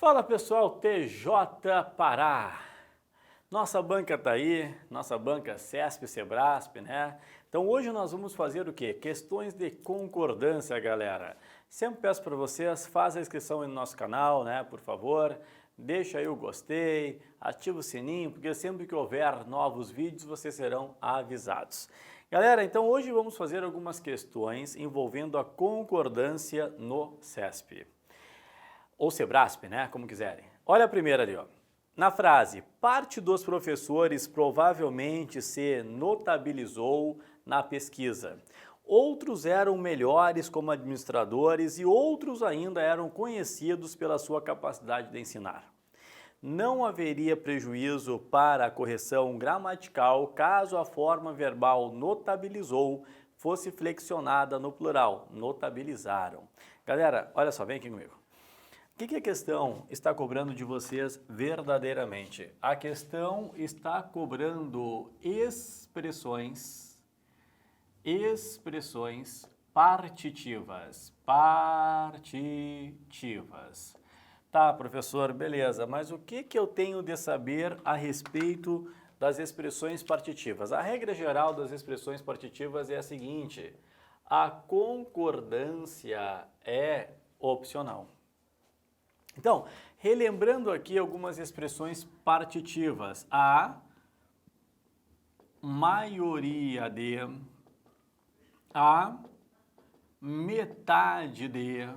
Fala pessoal, TJ Pará. Nossa banca tá aí, nossa banca CESP, Sebrasp, né? Então hoje nós vamos fazer o quê? Questões de concordância, galera. Sempre peço para vocês, faça a inscrição aí no nosso canal, né? Por favor, deixa aí o gostei, ativa o sininho, porque sempre que houver novos vídeos vocês serão avisados. Galera, então hoje vamos fazer algumas questões envolvendo a concordância no CESP. Ou Sebrasp, né? Como quiserem. Olha a primeira ali, ó. Na frase, parte dos professores provavelmente se notabilizou na pesquisa. Outros eram melhores como administradores e outros ainda eram conhecidos pela sua capacidade de ensinar. Não haveria prejuízo para a correção gramatical caso a forma verbal notabilizou fosse flexionada no plural. Notabilizaram. Galera, olha só, vem aqui comigo. O que a questão está cobrando de vocês verdadeiramente? A questão está cobrando expressões partitivas. Tá, professor, beleza, mas o que eu tenho de saber a respeito das expressões partitivas? A regra geral das expressões partitivas é a seguinte: a concordância é opcional. Então, relembrando aqui algumas expressões partitivas. A maioria de, a metade de,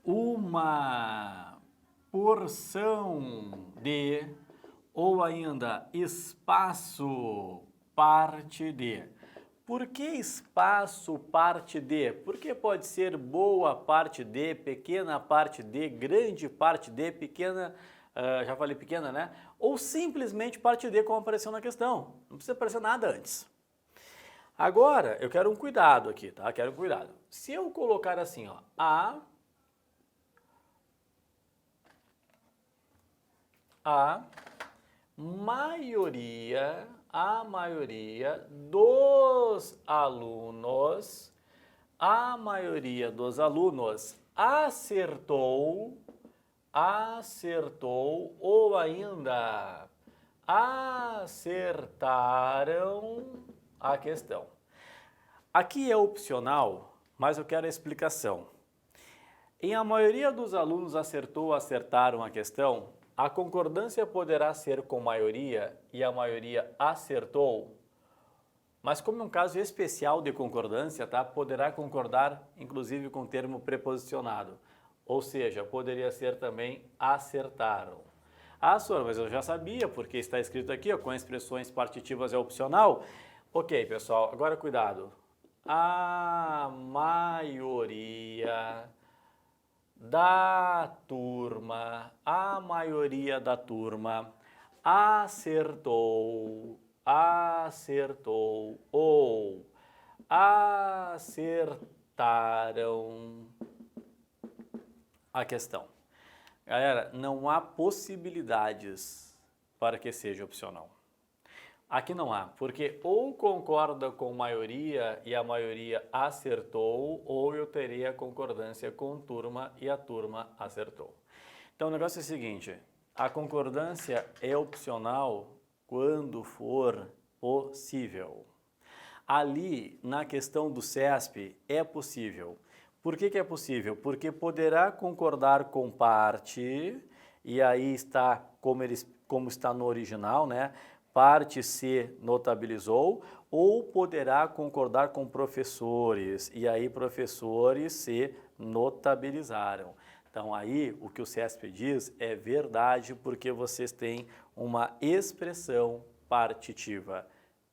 uma porção de, ou ainda espaço parte de. Por que espaço parte de? Porque pode ser boa parte de, pequena parte de, grande parte de, pequena, já falei pequena, né? Ou simplesmente parte de, como apareceu na questão. Não precisa aparecer nada antes. Agora, eu quero um cuidado aqui, tá? Quero um cuidado. Se eu colocar assim, ó, a maioria dos alunos, acertou ou ainda acertaram a questão. Aqui é opcional, mas eu quero a explicação. Em a maioria dos alunos acertou ou acertaram a questão, a concordância poderá ser com maioria e a maioria acertou, mas como é um caso especial de concordância, tá? Poderá concordar inclusive com o termo preposicionado, ou seja, poderia ser também acertaram. Ah, senhor, mas eu já sabia porque está escrito aqui, ó, com expressões partitivas é opcional. Ok, pessoal, agora cuidado. A maioria da turma, acertou ou acertaram a questão. Galera, não há possibilidades para que seja opcional. Aqui não há, porque ou concorda com maioria e a maioria acertou, ou eu teria concordância com turma e a turma acertou. Então o negócio é o seguinte, a concordância é opcional quando for possível. Ali, na questão do CESP, é possível. Por que é possível? Porque poderá concordar com parte, e aí está como está no original, né? Parte se notabilizou, ou poderá concordar com professores, e aí professores se notabilizaram. Então aí o que o CESP diz é verdade porque vocês têm uma expressão partitiva.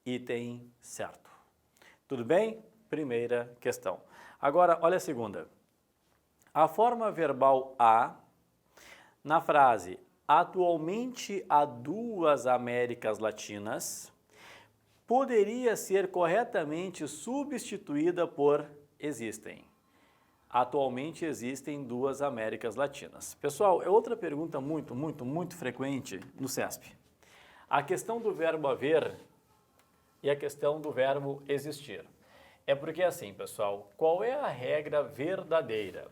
Item certo. Tudo bem? Primeira questão. Agora olha a segunda. A forma verbal a, na frase atualmente há duas Américas Latinas, poderia ser corretamente substituída por existem. Atualmente existem duas Américas Latinas. Pessoal, é outra pergunta muito frequente no CESP. A questão do verbo haver e a questão do verbo existir. É porque assim, pessoal, qual é a regra verdadeira?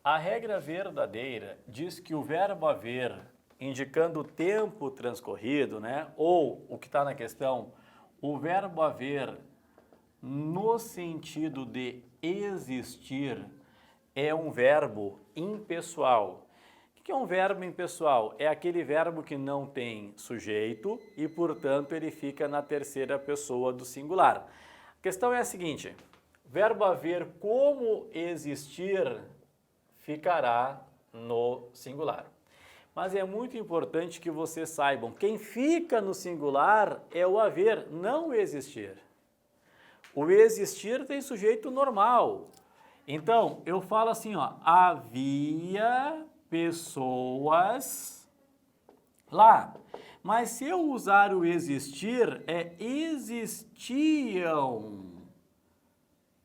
A regra verdadeira diz que o verbo haver, indicando o tempo transcorrido, né? Ou o que está na questão, o verbo haver no sentido de existir é um verbo impessoal. O que é um verbo impessoal? É aquele verbo que não tem sujeito e, portanto, ele fica na terceira pessoa do singular. A questão é a seguinte: verbo haver como existir ficará no singular. Mas é muito importante que vocês saibam, quem fica no singular é o haver, não o existir. O existir tem sujeito normal. Então, eu falo assim, ó, havia pessoas lá. Mas se eu usar o existir, existiam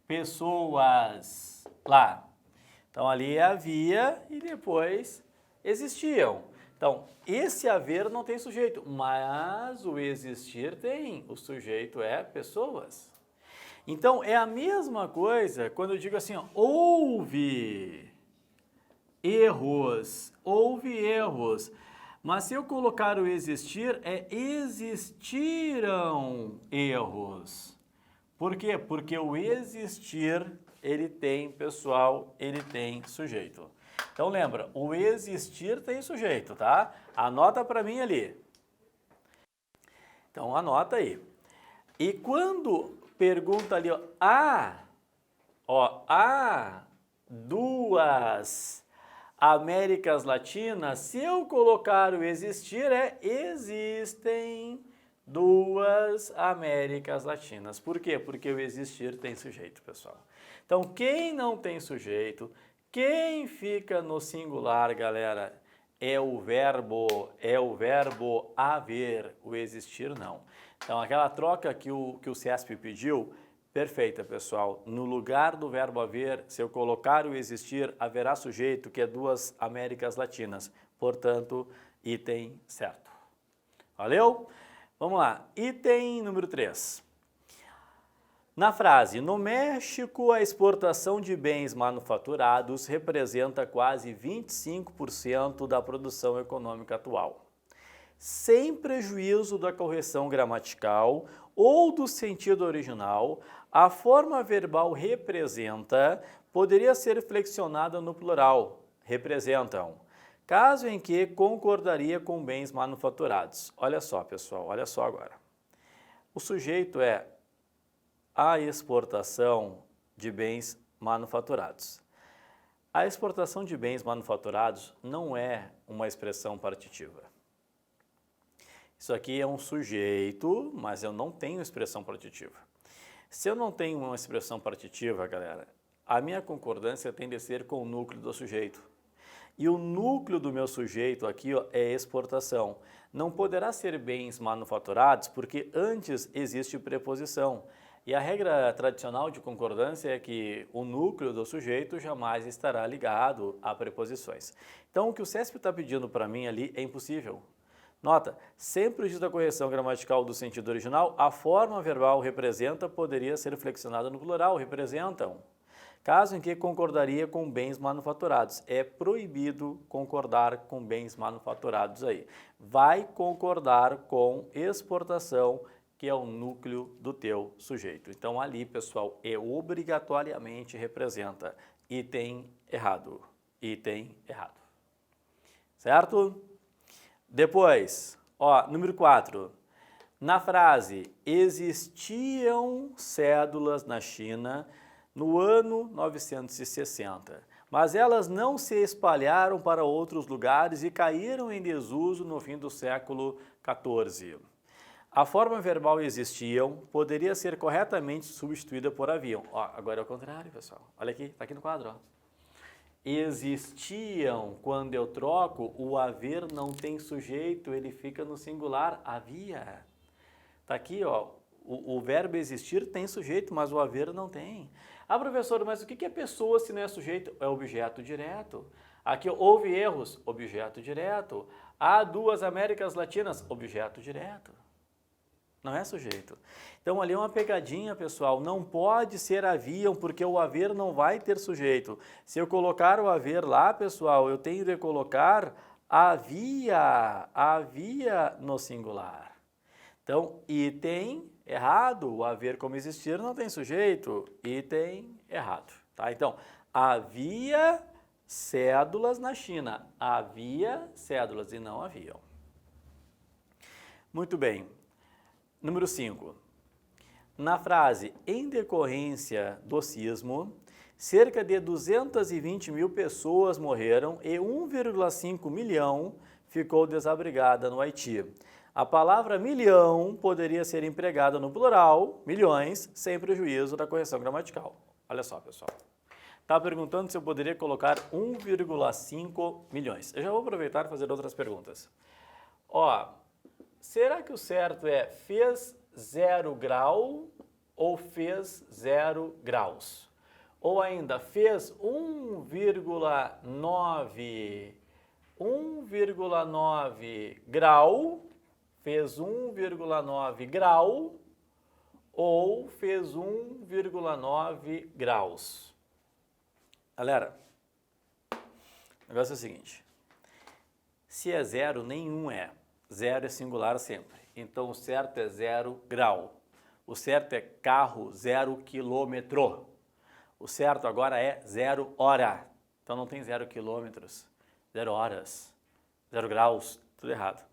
pessoas lá. Então, ali havia e depois existiam. Então, esse haver não tem sujeito, mas o existir tem. O sujeito é pessoas. Então, é a mesma coisa quando eu digo assim, ó, houve erros. Mas se eu colocar o existir, existiram erros. Por quê? Porque o existir, ele tem, pessoal, ele tem sujeito. Então, lembra, o existir tem sujeito, tá? Anota para mim ali. Então, anota aí. E quando pergunta ali, há duas Américas Latinas, se eu colocar o existir, existem duas Américas Latinas. Por quê? Porque o existir tem sujeito, pessoal. Então, quem não tem sujeito, quem fica no singular, galera, é o verbo haver, o existir não. Então, aquela troca que o CESP pediu, perfeita, pessoal. No lugar do verbo haver, se eu colocar o existir, haverá sujeito, que é duas Américas Latinas. Portanto, item certo. Valeu? Vamos lá. Item número 3. Na frase, no México, a exportação de bens manufaturados representa quase 25% da produção econômica atual. Sem prejuízo da correção gramatical ou do sentido original, a forma verbal representa poderia ser flexionada no plural, representam, caso em que concordaria com bens manufaturados. Olha só, pessoal, olha só agora. O sujeito é a exportação de bens manufaturados. A exportação de bens manufaturados não é uma expressão partitiva. Isso aqui é um sujeito, mas eu não tenho expressão partitiva. Se eu não tenho uma expressão partitiva, galera, a minha concordância tem de ser com o núcleo do sujeito. E o núcleo do meu sujeito aqui, ó, é exportação. Não poderá ser bens manufaturados porque antes existe preposição. E a regra tradicional de concordância é que o núcleo do sujeito jamais estará ligado a preposições. Então, o que o CESP está pedindo para mim ali é impossível. Nota, sem prejuízo da correção gramatical do sentido original, a forma verbal representa poderia ser flexionada no plural, representam. Caso em que concordaria com bens manufaturados. É proibido concordar com bens manufaturados aí. Vai concordar com exportação, que é o núcleo do teu sujeito. Então, ali, pessoal, obrigatoriamente representa item errado. Item errado. Certo? Depois, número 4. Na frase, existiam cédulas na China no ano 960, mas elas não se espalharam para outros lugares e caíram em desuso no fim do século XIV. A forma verbal existiam poderia ser corretamente substituída por haviam. Agora é o contrário, pessoal. Olha aqui, está aqui no quadro. Existiam, quando eu troco, o haver não tem sujeito, ele fica no singular, havia. Está aqui, o verbo existir tem sujeito, mas o haver não tem. Professor, mas o que é pessoa se não é sujeito? É objeto direto. Aqui, houve erros, objeto direto. Há duas Américas Latinas, objeto direto. Não é sujeito. Então, ali é uma pegadinha, pessoal. Não pode ser haviam, porque o haver não vai ter sujeito. Se eu colocar o haver lá, pessoal, eu tenho de colocar havia no singular. Então, item, errado. O haver como existir não tem sujeito. Item, errado. Tá? Então, havia cédulas na China. Havia cédulas e não haviam. Muito bem. Número 5. Na frase, em decorrência do sismo, cerca de 220 mil pessoas morreram e 1,5 milhão ficou desabrigada no Haiti. A palavra milhão poderia ser empregada no plural, milhões, sem prejuízo da correção gramatical. Olha só, pessoal. Está perguntando se eu poderia colocar 1,5 milhões. Eu já vou aproveitar e fazer outras perguntas. Ó, será que o certo é fez 0 grau ou fez 0 graus? Ou ainda fez 1,9 grau, fez 1,9 grau ou fez 1,9 graus? Galera, o negócio é o seguinte, se é 0, nenhum é. 0 é singular sempre. Então, o certo é 0 grau. O certo é carro 0 quilômetro. O certo agora é 0 hora. Então, não tem 0 quilômetros, 0 horas, 0 graus, tudo errado.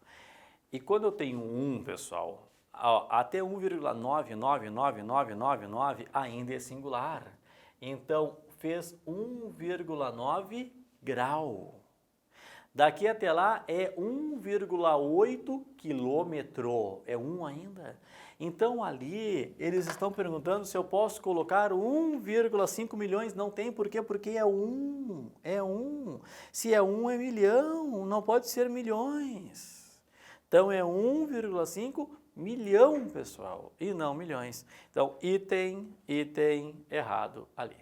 E quando eu tenho 1, pessoal, ó, até 1,9999999 ainda é singular. Então, fez 1,9 grau. Daqui até lá é 1,8 quilômetro, é 1 ainda. Então ali eles estão perguntando se eu posso colocar 1,5 milhões, não tem, por quê? Porque é 1, é 1. Se é 1 é milhão, não pode ser milhões. Então é 1,5 milhão, pessoal, e não milhões. Então item errado ali.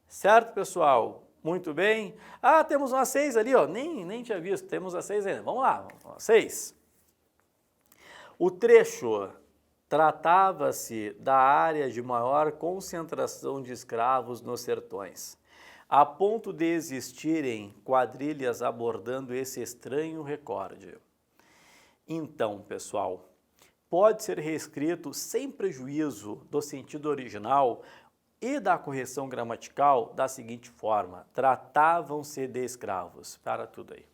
Certo, pessoal? Muito bem. Ah, temos uma 6 ali, ó. Nem tinha visto. Temos a 6 ainda. Vamos lá. 6. O trecho tratava-se da área de maior concentração de escravos nos sertões, a ponto de existirem quadrilhas abordando esse estranho recorde. Então, pessoal, pode ser reescrito sem prejuízo do sentido original e da correção gramatical da seguinte forma: tratavam-se de escravos. Para tudo aí,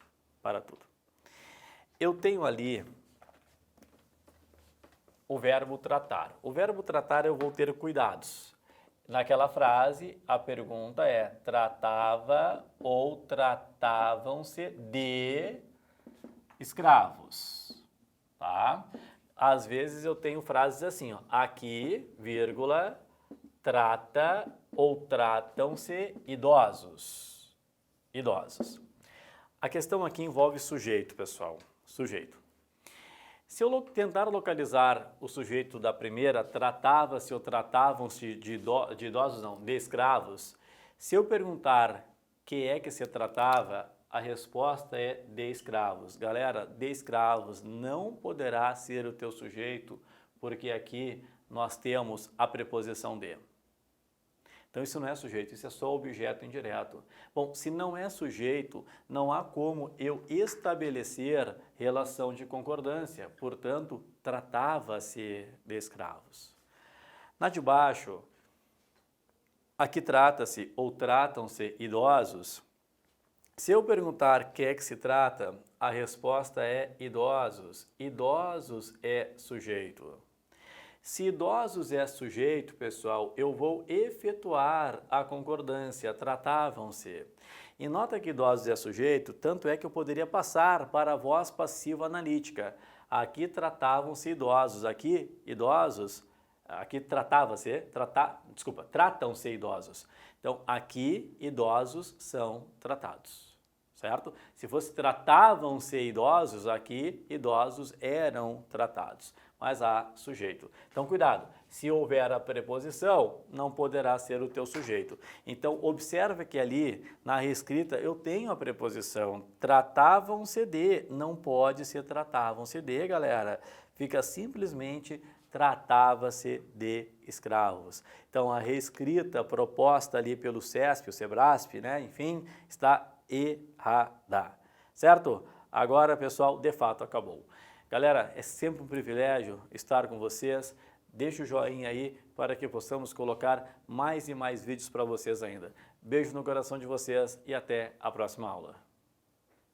para tudo. Eu tenho ali o verbo tratar. O verbo tratar eu vou ter cuidados. Naquela frase, a pergunta é: tratava ou tratavam-se de escravos, tá? Às vezes eu tenho frases assim, ó, aqui, vírgula, trata ou tratam-se idosos. Idosos. A questão aqui envolve sujeito, pessoal. Sujeito. Se eu tentar localizar o sujeito da primeira, tratava-se ou tratavam-se de idosos, não, de escravos, se eu perguntar que é que se tratava, a resposta é de escravos. Galera, de escravos não poderá ser o teu sujeito, porque aqui nós temos a preposição de. Então, isso não é sujeito, isso é só objeto indireto. Bom, se não é sujeito, não há como eu estabelecer relação de concordância. Portanto, tratava-se de escravos. Na de baixo, aqui trata-se ou tratam-se idosos. Se eu perguntar que é que se trata, a resposta é idosos. Idosos é sujeito. Se idosos é sujeito, pessoal, eu vou efetuar a concordância, tratavam-se. E nota que idosos é sujeito, tanto é que eu poderia passar para a voz passiva analítica. Aqui tratavam-se idosos, aqui idosos, aqui tratava-se, tratam-se idosos. Então, aqui idosos são tratados, certo? Se fosse tratavam-se idosos, aqui idosos eram tratados. Mas há sujeito. Então, cuidado, se houver a preposição, não poderá ser o teu sujeito. Então, observa que ali, na reescrita, eu tenho a preposição tratavam-se de, não pode ser tratavam-se de, galera. fica simplesmente tratava-se de escravos. Então, a reescrita proposta ali pelo CESP, o SEBRASP, né, enfim, está errada, certo? Agora, pessoal, de fato acabou. Galera, é sempre um privilégio estar com vocês. Deixa o joinha aí para que possamos colocar mais e mais vídeos para vocês ainda. Beijo no coração de vocês e até a próxima aula.